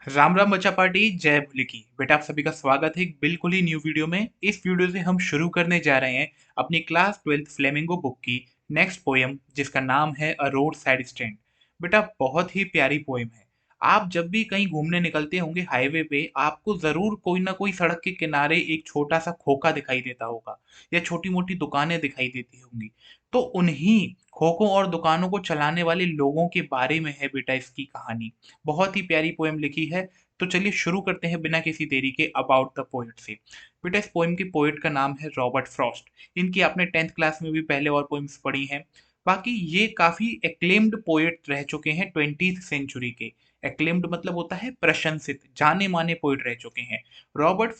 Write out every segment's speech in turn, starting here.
राम राम बच्चा पार्टी जय भोले की बेटा आप सभी का स्वागत है एक बिल्कुल ही न्यू वीडियो में। इस वीडियो से हम शुरू करने जा रहे हैं अपनी क्लास 12th फ्लेमिंगो बुक की नेक्स्ट पोयम जिसका नाम है अ रोड साइड स्टैंड। बेटा बहुत ही प्यारी पोयम है। आप जब भी कहीं घूमने निकलते होंगे हाईवे पे आपको जरूर कोई ना कोई सड़क के किनारे एक छोटा सा खोखा दिखाई देता होगा या छोटी मोटी दुकानें दिखाई देती होंगी। तो उन्हीं खोखों और दुकानों को चलाने वाले लोगों के बारे में है बेटा इसकी कहानी। बहुत ही प्यारी पोएम लिखी है। तो चलिए शुरू करते हैं बिना किसी देरी के अबाउट द पोएट से। बेटा इस पोएम के पोएट का नाम है रॉबर्ट फ्रॉस्ट। इनकी आपने 10th क्लास में भी पहले और पोएम्स पढ़ी हैं। बाकी ये काफ़ी एक्लेम्ड पोएट रह चुके हैं 20th सेंचुरी के। एक्लेम्ड मतलब होता है प्रशंसित, जाने-माने पोएट रह चुके हैं। रॉबर्ट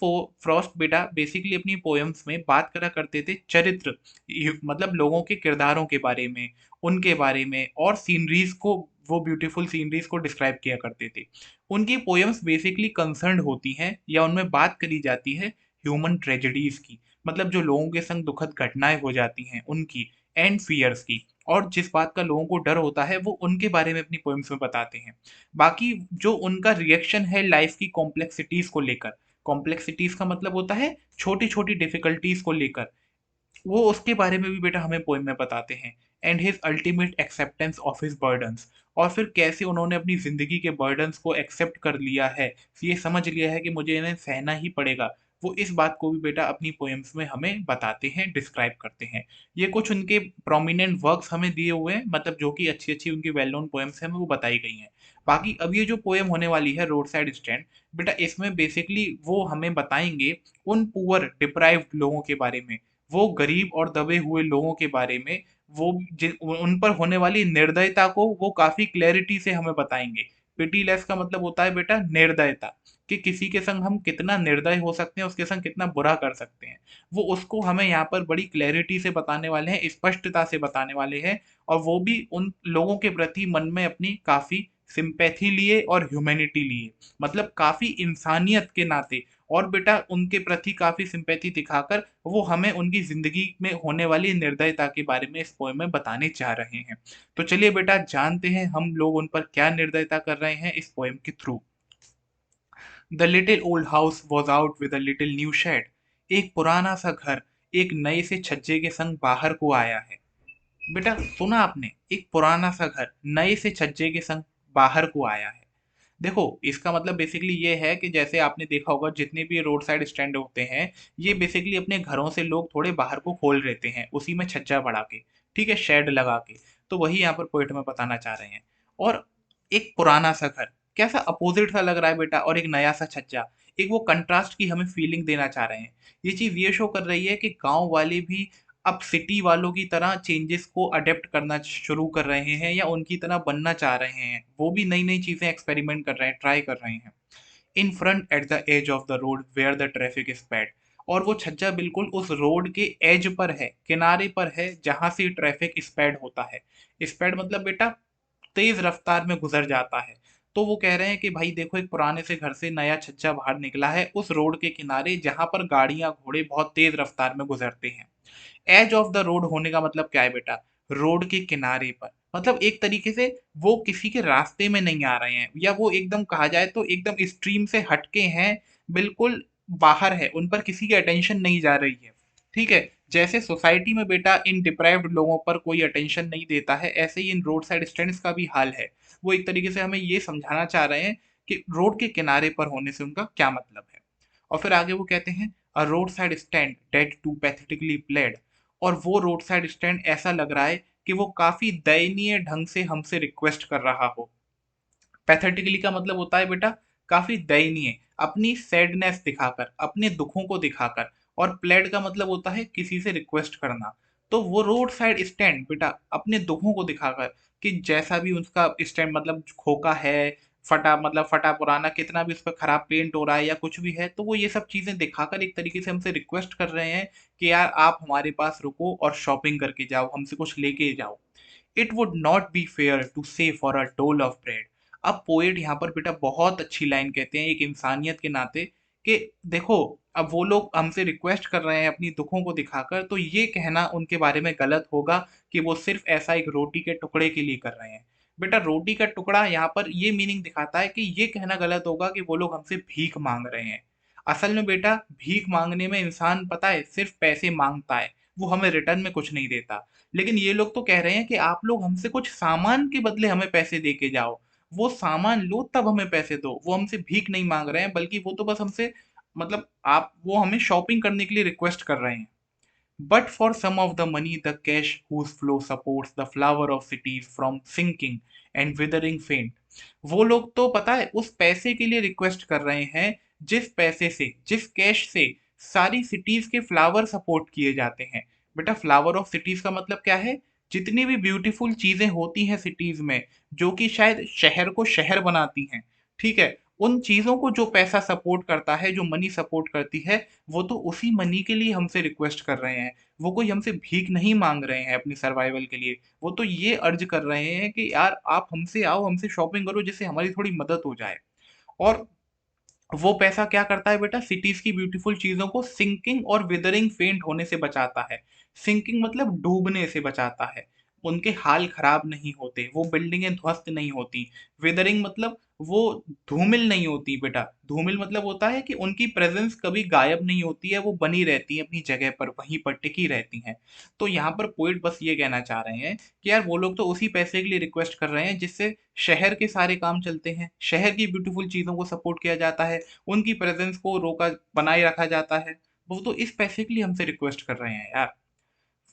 फ्रॉस्ट बेटा बेसिकली अपनी पोएम्स में बात करा करते थे चरित्र, मतलब लोगों के किरदारों के बारे में, उनके बारे में और सीनरीज़ को, वो ब्यूटीफुल सीनरीज़ को डिस्क्राइब किया करते थे। उनकी पोएम्स बेसिकली कंसर्न्ड होती हैं या उनमें बात करी जाती है ह्यूमन ट्रेजेडीज़ की, मतलब जो लोगों के संग दुखद घटनाएँ हो जाती हैं उनकी, एंड फियर्स की, और जिस बात का लोगों को डर होता है वो उनके बारे में अपनी पोएम्स में बताते हैं। बाकी जो उनका रिएक्शन है लाइफ़ की कॉम्प्लेक्सिटीज़ को लेकर, कॉम्प्लेक्सिटीज़ का मतलब होता है छोटी-छोटी डिफ़िकल्टीज़ को लेकर, वो उसके बारे में भी बेटा हमें पोएम में बताते हैं। And his ultimate acceptance of his burdens, और फिर कैसे उन्होंने अपनी ज़िंदगी के बर्डन्स को एक्सेप्ट कर लिया है, ये समझ लिया है कि मुझे इन्हें सहना ही पड़ेगा। वो इस बात को भी बेटा अपनी पोएम्स में हमें बताते हैं, डिस्क्राइब करते हैं। ये कुछ उनके प्रोमिनेंट वर्क्स हमें दिए हुए हैं, मतलब जो कि अच्छी-अच्छी उनकी वेल नोन पोएम्स हैं, हमें वो बताई गई हैं। बाकी अब ये जो पोएम होने वाली है रोड साइड स्टैंड, बेटा इसमें बेसिकली वो हमें बताएँगे उन पुअर डिप्राइव्ड लोगों के बारे में, वो गरीब और दबे हुए लोगों के बारे में, वो उन पर होने वाली निर्दयता को वो काफ़ी क्लैरिटी से हमें बताएँगे। पिटीलेस का मतलब होता है बेटा निर्दयता, कि किसी के संग हम कितना निर्दय हो सकते हैं, उसके संग कितना बुरा कर सकते हैं। वो उसको हमें यहाँ पर बड़ी क्लैरिटी से बताने वाले हैं, स्पष्टता से बताने वाले हैं, और वो भी उन लोगों के प्रति मन में अपनी काफ़ी सिंपैथी लिए और ह्यूमैनिटी लिए, मतलब काफ़ी इंसानियत के नाते, और बेटा उनके प्रति काफ़ी सिंपैथी दिखाकर वो हमें उनकी ज़िंदगी में होने वाली निर्दयता के बारे में इस पोएम में बताने जा रहे हैं। तो चलिए बेटा जानते हैं हम लोग उन पर क्या निर्दयता कर रहे हैं इस पोएम के through. The little old house was out with a little new shed. एक पुराना सा घर एक नए से छज्जे के संग बाहर को आया है। बेटा सुना आपने, एक पुराना सा घर नए से छज्जे के संग बाहर को आया है। देखो इसका मतलब बेसिकली ये है कि जैसे आपने देखा होगा जितने भी रोड साइड स्टैंड होते हैं, ये बेसिकली अपने घरों से लोग थोड़े बाहर को खोल लेते हैं उसी में छज्जा बढ़ा के, ठीक है, शेड लगा के। तो वही यहाँ पर पोइट में बताना चाह रहे हैं। और एक पुराना सा घर कैसा अपोजिट सा लग रहा है बेटा, और एक नया सा छज्जा, एक वो कंट्रास्ट की हमें फीलिंग देना चाह रहे हैं। ये चीज़ ये शो कर रही है कि गांव वाले भी अब सिटी वालों की तरह चेंजेस को अडेप्ट करना शुरू कर रहे हैं या उनकी तरह बनना चाह रहे हैं। वो भी नई-नई चीज़ें एक्सपेरिमेंट कर रहे हैं, ट्राई कर रहे हैं। In front at the edge of the road where the traffic is bad. और वो छज्जा बिल्कुल उस रोड के एज पर है, किनारे पर है, जहाँ से ट्रैफिक स्पैड होता है। स्पैड मतलब बेटा तेज रफ्तार में गुजर जाता है। तो वो कह रहे हैं कि भाई देखो एक पुराने से घर से नया छज्जा बाहर निकला है उस रोड के किनारे जहाँ पर गाड़ियां घोड़े बहुत तेज रफ्तार में गुजरते हैं। एज ऑफ द रोड होने का मतलब क्या है बेटा, रोड के किनारे पर, मतलब एक तरीके से वो किसी के रास्ते में नहीं आ रहे हैं, या वो एकदम कहा जाए तो एकदम स्ट्रीम से हटके हैं, बिल्कुल बाहर है, उन पर किसी की अटेंशन नहीं जा रही है। ठीक है, जैसे सोसाइटी में बेटा इन डिप्राइव्ड लोगों पर कोई अटेंशन नहीं देता है, ऐसे ही इन रोड साइड स्टैंड्स का भी हाल है। वो एक तरीके से हमें ये समझाना चाह रहे हैं कि रोड के किनारे पर होने से उनका क्या मतलब है। और फिर आगे वो कहते हैं a road side stand dead to pathetically played. और वो रोड साइड स्टैंड ऐसा लग रहा है कि वो काफी दयनीय ढंग से हमसे रिक्वेस्ट कर रहा हो। पैथेटिकली का मतलब होता है बेटा काफी दयनीय, अपनी सैडनेस दिखाकर, अपने दुखों को दिखाकर। और प्लेड का मतलब होता है किसी से रिक्वेस्ट करना। तो वो रोड साइड स्टैंड बेटा अपने दुखों को दिखाकर, कि जैसा भी उसका स्टैंड मतलब खोका है, फटा मतलब फटा पुराना, कितना भी उस पर खराब पेंट हो रहा है या कुछ भी है, तो वो ये सब चीजें दिखाकर एक तरीके से हमसे रिक्वेस्ट कर रहे हैं कि यार आप हमारे पास रुको और शॉपिंग करके जाओ, हमसे कुछ लेके जाओ। It would not be fair to say for a dole of bread. अब पोएट यहाँ पर बेटा बहुत अच्छी लाइन कहते हैं एक इंसानियत के नाते, कि देखो अब वो लोग हमसे रिक्वेस्ट कर रहे हैं अपनी दुखों को दिखाकर, तो ये कहना उनके बारे में गलत होगा कि वो सिर्फ ऐसा एक रोटी के टुकड़े के लिए कर रहे हैं। बेटा रोटी का टुकड़ा यहाँ पर ये मीनिंग दिखाता है कि ये कहना गलत होगा कि वो लोग हमसे भीख मांग रहे हैं। असल में बेटा भीख मांगने में इंसान पता है सिर्फ पैसे मांगता है, वो हमें रिटर्न में कुछ नहीं देता। लेकिन ये लोग तो कह रहे हैं कि आप लोग हमसे कुछ सामान के बदले हमें पैसे दे के जाओ, वो सामान लो तब हमें पैसे दो। वो हमसे भीख नहीं मांग रहे हैं, बल्कि वो तो बस हमसे मतलब आप वो हमें शॉपिंग करने के लिए रिक्वेस्ट कर रहे हैं। But for some of the money, the cash whose flow supports the flower of cities from sinking and withering faint. वो लोग तो पता है उस पैसे के लिए रिक्वेस्ट कर रहे हैं जिस पैसे से, जिस कैश से सारी सिटीज के फ्लावर सपोर्ट किए जाते हैं। बेटा फ्लावर ऑफ सिटीज का मतलब क्या है? जितनी भी ब्यूटीफुल चीजें होती हैं सिटीज में, जो कि शायद शहर को शहर बनाती हैं, ठीक है, उन चीजों को जो पैसा सपोर्ट करता है, जो मनी सपोर्ट करती है, वो तो उसी मनी के लिए हमसे रिक्वेस्ट कर रहे हैं। वो कोई हमसे भीख नहीं मांग रहे हैं अपनी सर्वाइवल के लिए। वो तो ये अर्ज कर रहे हैं कि यार आप हमसे आओ, हमसे शॉपिंग करो, जिससे हमारी थोड़ी मदद हो जाए। और वो पैसा क्या करता है बेटा? सिटीज की ब्यूटीफुल चीजों को सिंकिंग और विदरिंग फेंट होने से बचाता है। सिंकिंग मतलब डूबने से बचाता है, उनके हाल खराब नहीं होते, वो बिल्डिंगें ध्वस्त नहीं होती। विदरिंग मतलब वो धूमिल नहीं होती बेटा। धूमिल मतलब होता है कि उनकी प्रेजेंस कभी गायब नहीं होती है, वो बनी रहती है अपनी जगह पर, वहीं पर टिकी रहती हैं। तो यहाँ पर पोइट बस ये कहना चाह रहे हैं कि यार वो लोग तो उसी पैसे के लिए रिक्वेस्ट कर रहे हैं जिससे शहर के सारे काम चलते हैं, शहर की ब्यूटीफुल चीज़ों को सपोर्ट किया जाता है, उनकी प्रेजेंस को रोका बनाए रखा जाता है। वो तो इस पैसे के लिए हमसे रिक्वेस्ट कर रहे हैं यार।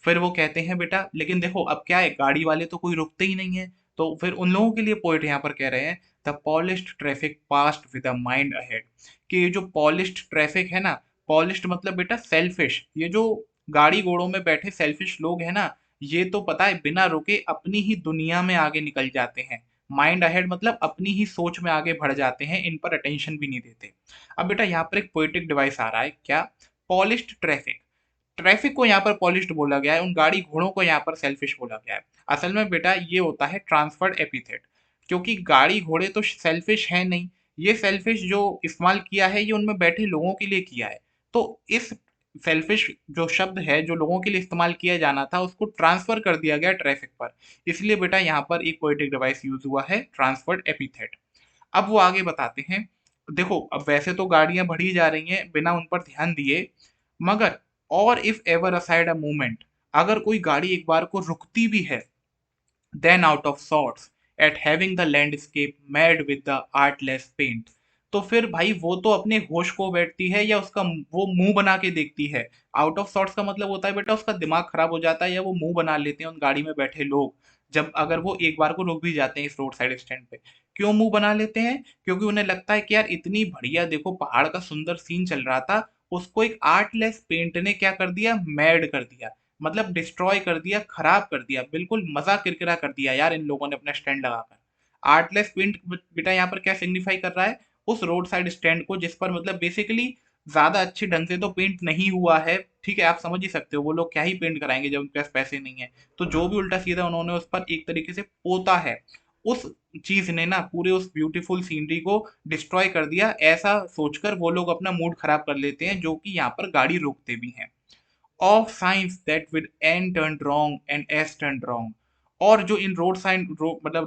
फिर वो कहते हैं बेटा लेकिन देखो अब क्या है, गाड़ी वाले तो कोई रुकते ही नहीं है। तो फिर उन लोगों के लिए पोइट यहाँ पर कह रहे हैं, the polished traffic past with a mind ahead. कि ये जो पॉलिश्ड ट्रैफिक है ना, पॉलिश्ड मतलब बेटा सेल्फिश, ये जो गाड़ी घोड़ों में बैठे सेल्फिश लोग हैं ना, ये तो पता है बिना रुके अपनी ही दुनिया में आगे निकल जाते हैं। माइंड अहेड मतलब अपनी ही सोच में आगे बढ़ जाते हैं, इन पर अटेंशन भी नहीं देते। अब बेटा यहाँ पर एक पोएटिक डिवाइस आ रहा है, क्या? Polished traffic. ट्रैफिक को यहाँ पर पॉलिश्ड बोला गया है, उन गाड़ी घोड़ों को यहाँ पर सेल्फिश बोला गया है। असल में बेटा ये होता है ट्रांसफर्ड एपिथेट, क्योंकि गाड़ी घोड़े तो सेल्फिश है नहीं। ये सेल्फिश जो इस्तेमाल किया है ये उनमें बैठे लोगों के लिए किया है। तो इस सेल्फिश जो शब्द है जो लोगों के लिए इस्तेमाल किया जाना था, उसको ट्रांसफर कर दिया गया ट्रैफिक पर। इसलिए बेटा यहाँ पर एक पोएटिक डिवाइस यूज हुआ है, ट्रांसफर्ड एपिथेट। अब वो आगे बताते हैं, देखो अब वैसे तो गाड़ियां बढ़ी जा रही हैं बिना उन पर ध्यान दिए, मगर और if ever aside a movement, अगर कोई गाड़ी एक बार को रुकती भी है, then out of sorts at having the landscape mad with the artless paint, तो फिर भाई वो तो अपने होश को बैठती है या उसका वो मुंह बना के देखती है। आउट ऑफ सॉर्ट्स का मतलब होता है बेटा उसका दिमाग खराब हो जाता है या वो मुंह बना लेते हैं उन गाड़ी में बैठे लोग, जब अगर वो एक बार को रुक भी जाते हैं इस रोड साइड स्टैंड पे। क्यों मुंह बना लेते हैं? क्योंकि उन्हें लगता है कि यार इतनी बढ़िया देखो पहाड़ का सुंदर सीन चल रहा था, उसको एक आर्टलेस पेंट ने क्या कर दिया? मैड कर दिया। मतलब डिस्ट्रॉय कर दिया, खराब कर दिया, बिल्कुल मजा किरकिरा कर दिया यार इन लोगों ने अपना स्टैंड लगाकर। आर्टलेस पेंट बेटा यहाँ पर क्या सिग्निफाई कर रहा है? उस रोड साइड स्टैंड को जिस पर मतलब बेसिकली ज्यादा अच्छे ढंग से तो पेंट नहीं हुआ है, ठीक है, आप समझ ही सकते हो वो लोग क्या ही पेंट कराएंगे जब उनके पास पैसे नहीं है। तो जो भी उल्टा सीधा उन्होंने उस पर एक तरीके से पोता है, उस चीज ने ना पूरे उस ब्यूटीफुल सीनरी को डिस्ट्रॉय कर दिया। ऐसा सोचकर वो लोग अपना मूड खराब कर लेते हैं, जो कि यहाँ पर गाड़ी रोकते भी हैं। Of signs that with N turn wrong and S turn wrong. और जो इन रोड साइन मतलब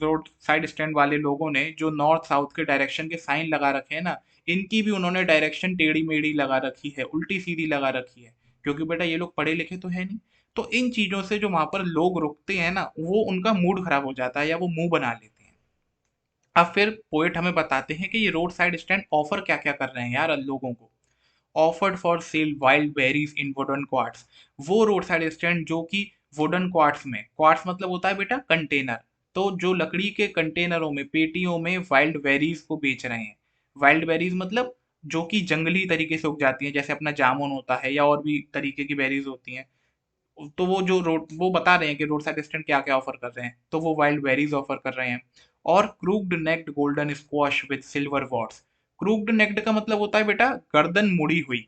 रोड साइड स्टैंड वाले लोगों ने जो नॉर्थ साउथ के डायरेक्शन के साइन लगा रखे हैं ना, इनकी भी उन्होंने डायरेक्शन टेढ़ी मेढ़ी लगा रखी है, उल्टी सीधी लगा रखी है, क्योंकि बेटा ये लोग पढ़े लिखे तो है नहीं। तो इन चीजों से जो वहां पर लोग रुकते हैं ना, वो उनका मूड खराब हो जाता है या वो मुंह बना लेते हैं। अब फिर पोएट हमें बताते हैं कि ये रोड साइड स्टैंड ऑफर क्या क्या कर रहे हैं यार लोगों को। Offered for sale wild berries in wooden quartz. वो रोड साइड स्टैंड जो कि वुडन क्वार्ट्स में, क्वार्ट्स मतलब होता है बेटा कंटेनर, तो जो लकड़ी के कंटेनरों में, पेटियों में वाइल्ड बेरीज को बेच रहे हैं। वाइल्ड बेरीज मतलब जो कि जंगली तरीके से उग जाती हैं, जैसे अपना जामुन होता है या और भी तरीके की बेरीज होती हैं। तो वो जो रोड वो बता रहे हैं कि रोड साइड स्टैंड क्या क्या ऑफर कर रहे हैं, तो वो वाइल्ड बेरीज ऑफर कर रहे हैं। और crooked necked golden squash with silver warts. Crooked necked का मतलब होता है बेटा गर्दन मुड़ी हुई।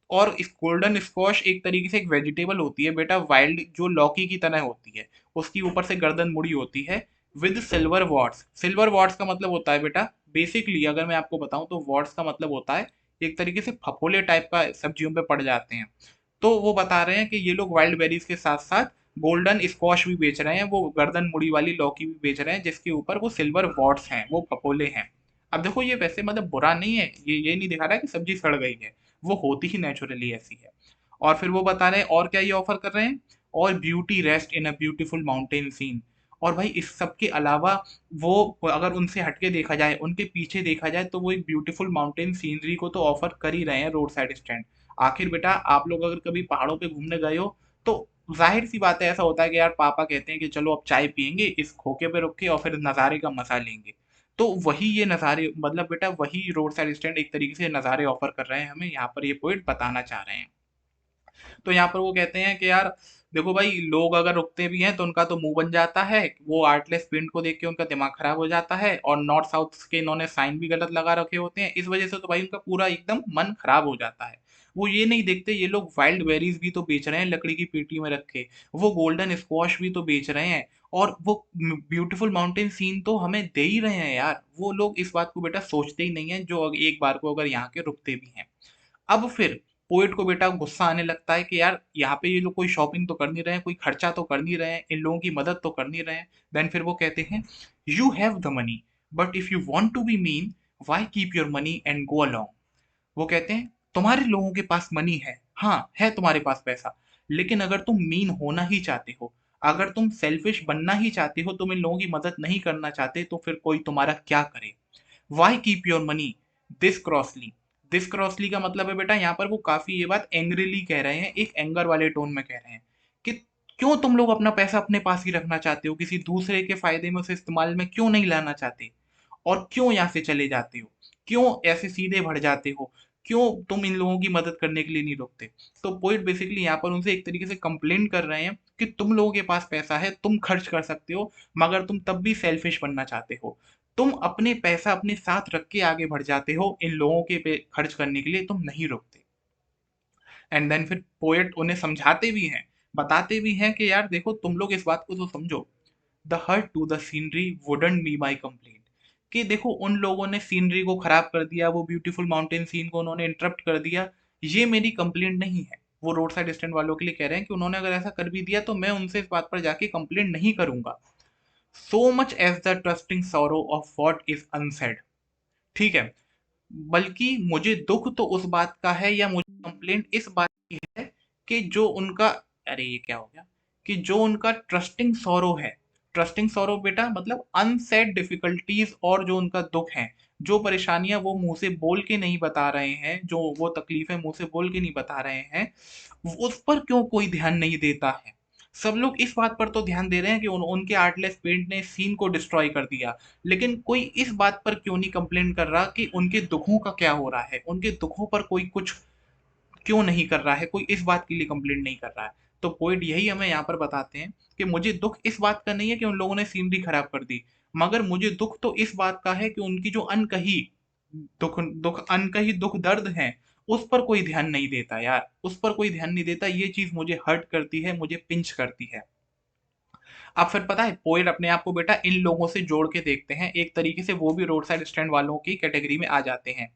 और इस गोल्डन स्क्वाश एक तरीके से एक वेजिटेबल होती है बेटा, वाइल्ड जो लौकी की तरह होती है, उसकी ऊपर से गर्दन मुड़ी होती है। With silver warts. Silver warts का मतलब होता है बेटा, बेसिकली अगर मैं आपको बताऊं तो वॉट्स का मतलब होता है एक तरीके से फफोले टाइप का, सब्जियों पे पड़ जाते हैं। तो वो बता रहे हैं कि ये लोग वाइल्ड बेरीज के साथ साथ गोल्डन स्क्वाश भी बेच रहे हैं, वो गर्दन मुड़ी वाली लौकी भी बेच रहे हैं जिसके ऊपर वो सिल्वर वॉट्स हैं, वो पपोले हैं। अब देखो ये वैसे मतलब बुरा नहीं है, ये नहीं दिखा रहा है कि सब्जी सड़ गई है, वो होती ही नेचुरली ऐसी है। और फिर वो बता रहे हैं और क्या ये ऑफर कर रहे हैं, और beauty rest in a beautiful mountain scene. और भाई इस सब के अलावा वो अगर उनसे हटके देखा जाए, उनके पीछे देखा जाए, तो वो एक ब्यूटीफुल माउंटेन सीनरी को तो ऑफर कर ही रहे हैं रोड साइड स्टैंड। आखिर बेटा आप लोग अगर कभी पहाड़ों पे घूमने गए हो तो जाहिर सी बात है, ऐसा होता है कि यार पापा कहते हैं कि चलो अब चाय पियेंगे इस खोखे पे रुक के और फिर नज़ारे का मजा लेंगे। तो वही ये नज़ारे मतलब बेटा वही रोड साइड स्टैंड एक तरीके से नज़ारे ऑफर कर रहे हैं हमें, यहाँ पर ये पॉइंट बताना चाह रहे हैं। तो यहाँ पर वो कहते हैं कि यार देखो भाई लोग अगर रुकते भी हैं तो उनका तो मुंह बन जाता है, वो आर्टलेस पेंट को देख के उनका दिमाग खराब हो जाता है, और नॉर्थ साउथ के इन्होंने साइन भी गलत लगा रखे होते हैं, इस वजह से तो भाई उनका पूरा एकदम मन खराब हो जाता है। वो ये नहीं देखते ये लोग वाइल्ड बेरीज भी तो बेच रहे हैं लकड़ी की पेटी में रख के, वो गोल्डन स्क्वाश भी तो बेच रहे हैं, और वो ब्यूटीफुल माउंटेन सीन तो हमें दे ही रहे हैं यार। वो लोग इस बात को बेटा सोचते ही नहीं है जो एक बार को अगर यहाँ के रुकते भी हैं। अब फिर पोएट को बेटा गुस्सा आने लगता है कि यार यहाँ पे ये लोग कोई शॉपिंग तो कर नहीं रहे हैं, कोई खर्चा तो कर नहीं रहे हैं, इन लोगों की मदद तो कर नहीं रहे हैं। देन फिर वो कहते हैं you have the money but if you want to be mean why keep your money and go along. वो कहते हैं तुम्हारे लोगों के पास मनी है, हाँ है तुम्हारे पास पैसा, लेकिन अगर तुम मीन होना ही चाहते हो, अगर तुम सेल्फिश बनना ही चाहते हो, तुम इन लोगों की मदद नहीं करना चाहते, तो फिर कोई तुम्हारा क्या करे। Why keep your money this crossly. This crossly का मतलब है बेटा यहाँ पर वो काफी ये बात एंग्रीली कह रहे हैं, एक एंगर वाले टोन में कह रहे हैं कि क्यों तुम लोग अपना पैसा अपने पास ही रखना चाहते हो, किसी दूसरे के फायदे में उसे इस्तेमाल में क्यों नहीं लाना चाहते, और क्यों यहाँ से चले जाते हो, क्यों ऐसे सीधे बढ़ जाते हो, क्यों तुम इन लोगों की मदद करने के लिए नहीं रुकते। तो पोइट बेसिकली यहाँ पर उनसे एक तरीके से कंप्लेन कर रहे हैं कि तुम लोगों के पास पैसा है, तुम खर्च कर सकते हो, मगर तुम तब भी सेल्फिश बनना चाहते हो, तुम अपने पैसा अपने साथ रख के आगे बढ़ जाते हो, इन लोगों के पे खर्च करने के लिए तुम नहीं रुकते। एंड देन फिर पोएट उन्हें समझाते भी हैं, बताते भी हैं कि यार देखो तुम लोग इस बात को तो समझो, the hurt to the scenery wouldn't be my complaint. कि देखो उन लोगों ने सीनरी को खराब कर दिया, वो ब्यूटीफुल माउंटेन सीन को उन्होंने इंटरप्ट कर दिया, ये मेरी कंप्लेंट नहीं है। वो रोड साइड स्टैंड वालों के लिए कह रहे हैं कि उन्होंने अगर ऐसा कर भी दिया तो मैं उनसे इस बात पर जाके कंप्लेंट नहीं करूंगा। So much as the trusting sorrow of what is unsaid. ठीक है, बल्कि मुझे दुख तो उस बात का है, या मुझे कंप्लेंट इस बात की है कि जो उनका, अरे ये क्या हो गया, कि जो उनका ट्रस्टिंग सॉरो है। ट्रस्टिंग सॉरो बेटा मतलब अनसेड डिफिकल्टीज, और जो उनका दुख है, जो परेशानियां वो मुंह से बोल के नहीं बता रहे हैं, जो वो तकलीफें मुंह से बोल के नहीं बता रहे हैं, उस पर क्यों कोई ध्यान नहीं देता है। सब लोग इस बात पर तो ध्यान दे रहे हैं कि उनके आर्टलेस पेंट ने सीन को डिस्ट्रॉय कर दिया, लेकिन कोई इस बात पर क्यों नहीं कंप्लेन कर रहा कि उनके दुखों का क्या हो रहा है, उनके दुखों पर कोई कुछ क्यों नहीं कर रहा है, कोई इस बात के लिए कंप्लेंट नहीं कर रहा है। तो पोइट यही हमें यहाँ पर बताते हैं कि मुझे दुख इस बात का नहीं है कि उन लोगों ने सीनरी खराब कर दी, मगर मुझे दुख तो इस बात का है कि उनकी जो अनकही दुख दुख अनकही दुख दर्द है, उस पर कोई ध्यान नहीं देता यार, उस पर कोई ध्यान नहीं देता, ये चीज मुझे हर्ट करती है, मुझे पिंच करती है। अब फिर पता है पोएट अपने आप को बेटा इन लोगों से जोड़ के देखते हैं, एक तरीके से वो भी रोड साइड स्टैंड वालों की कैटेगरी में आ जाते हैं।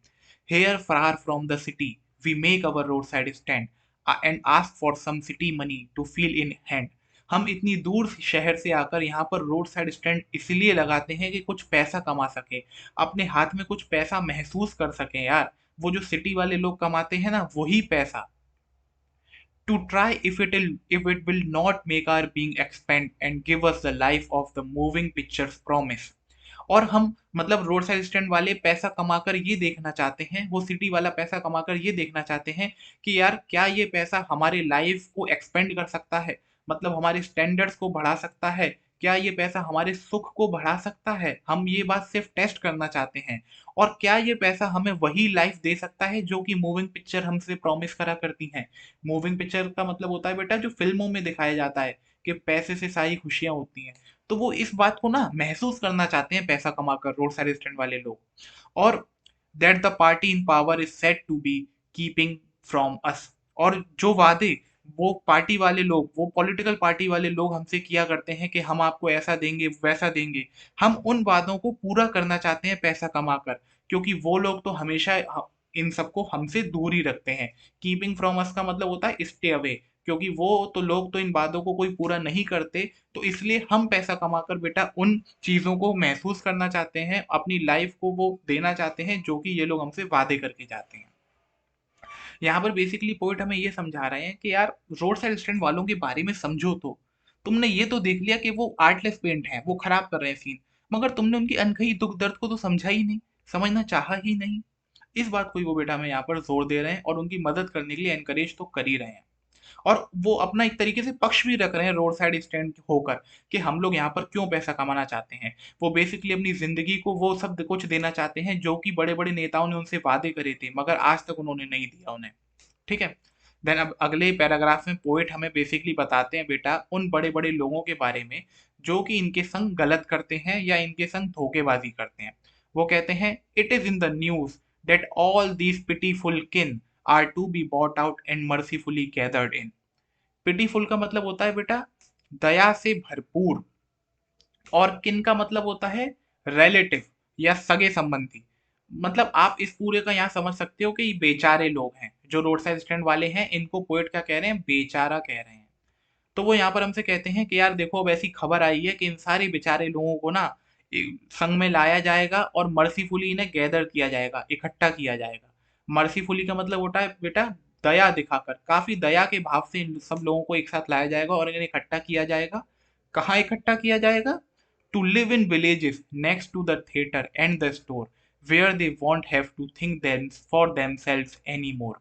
Here far from the city we make our road side stand and ask for some city money to feel in hand. हम इतनी दूर शहर से आकर यहाँ पर रोड साइड स्टैंड इसलिए लगाते हैं कि कुछ पैसा कमा सके, अपने हाथ में कुछ पैसा महसूस कर सके यार। वो जो सिटी वाले लोग कमाते हैं ना वही पैसा, to try if it will not make our being expand and give us the life of the moving pictures promise। और हम मतलब रोड साइड स्टैंड वाले पैसा कमाकर ये देखना चाहते हैं, वो सिटी वाला पैसा कमाकर ये देखना चाहते हैं कि यार क्या ये पैसा हमारे लाइफ को एक्सपेंड कर सकता है, मतलब हमारे स्टैंडर्ड्स को बढ़ा सकता है, क्या ये पैसा हमारे सुख को बढ़ा सकता है, हम ये बात सिर्फ टेस्ट करना चाहते हैं। और क्या ये पैसा हमें वही लाइफ दे सकता है जो कि मूविंग पिक्चर हमसे प्रॉमिस करा करती हैं। मूविंग पिक्चर का मतलब होता है बेटा जो फ़िल्मों में दिखाया जाता है कि पैसे से सारी खुशियाँ होती हैं। तो वो इस बात को ना महसूस करना चाहते हैं पैसा कमाकर रोड साइड स्टैंड वाले लोग। और that the party in power is said to be keeping from us. और जो वादे वो पार्टी वाले लोग, वो पॉलिटिकल पार्टी वाले लोग हमसे किया करते हैं कि हम आपको ऐसा देंगे, वैसा देंगे, हम उन वादों को पूरा करना चाहते हैं पैसा कमाकर। क्योंकि वो लोग तो हमेशा इन सबको हमसे दूर ही रखते हैं। कीपिंग फ्रॉम अस का मतलब होता है स्टे अवे, क्योंकि वो तो लोग तो इन बातों को कोई पूरा नहीं करते, तो इसलिए हम पैसा कमाकर बेटा उन चीज़ों को महसूस करना चाहते हैं, अपनी लाइफ को वो देना चाहते हैं जो कि ये लोग हमसे वादे करके जाते हैं। यहाँ पर बेसिकली पोइट हमें ये समझा रहे हैं कि यार रोड साइड स्टैंड वालों के बारे में समझो तो। तुमने ये तो देख लिया कि वो आर्टलेस पेंट है, वो खराब कर रहे हैं सीन, मगर तुमने उनकी अनकही दुख दर्द को तो समझा ही नहीं, समझना चाहा ही नहीं। इस बात को ही वो बेटा हमें यहाँ पर जोर दे रहे हैं और उनकी मदद करने के लिए एनकरेज तो कर ही रहे हैं। और वो अपना एक तरीके से पक्ष भी रख रहे हैं रोड साइड स्टैंड होकर कि हम लोग यहाँ पर क्यों पैसा कमाना चाहते हैं। वो बेसिकली अपनी जिंदगी को वो सब कुछ देना चाहते हैं जो कि बड़े बड़े नेताओं ने उनसे वादे करे थे, मगर आज तक उन्होंने नहीं दिया उन्हें। ठीक है। देन अब अगले पैराग्राफ में पोएट हमें बेसिकली बताते हैं बेटा उन बड़े बड़े लोगों के बारे में जो कि इनके संग गलत करते हैं या इनके संग धोखेबाजी करते हैं। वो कहते हैं it is in the news that all these pitiful kin are to be bought out and mercifully gathered in. Pitiful का मतलब होता है बेटा दया से भरपूर, और किन का मतलब होता है रिलेटिव या सगे संबंधी। मतलब आप इस पूरे का यहाँ समझ सकते हो कि ये बेचारे लोग हैं जो रोड साइड स्टैंड वाले हैं, इनको पोएट क्या कह रहे हैं, बेचारा कह रहे हैं। तो वो यहाँ पर हमसे कहते हैं कि यार देखो अब ऐसी खबर आई है कि इन सारे बेचारे लोगों को ना संग में लाया जाएगा और मर्सीफुली इन्हें गैदर किया जाएगा, इकट्ठा किया जाएगा। मर्सीफुली का मतलब होता है बेटा दया दिखाकर, काफी दया के भाव से इन सब लोगों को एक साथ लाया जाएगा और इन्हें इकट्ठा किया जाएगा। कहाँ इकट्ठा किया जाएगा? To live in villages next to the theatre and the store where they won't have to think them for themselves any more.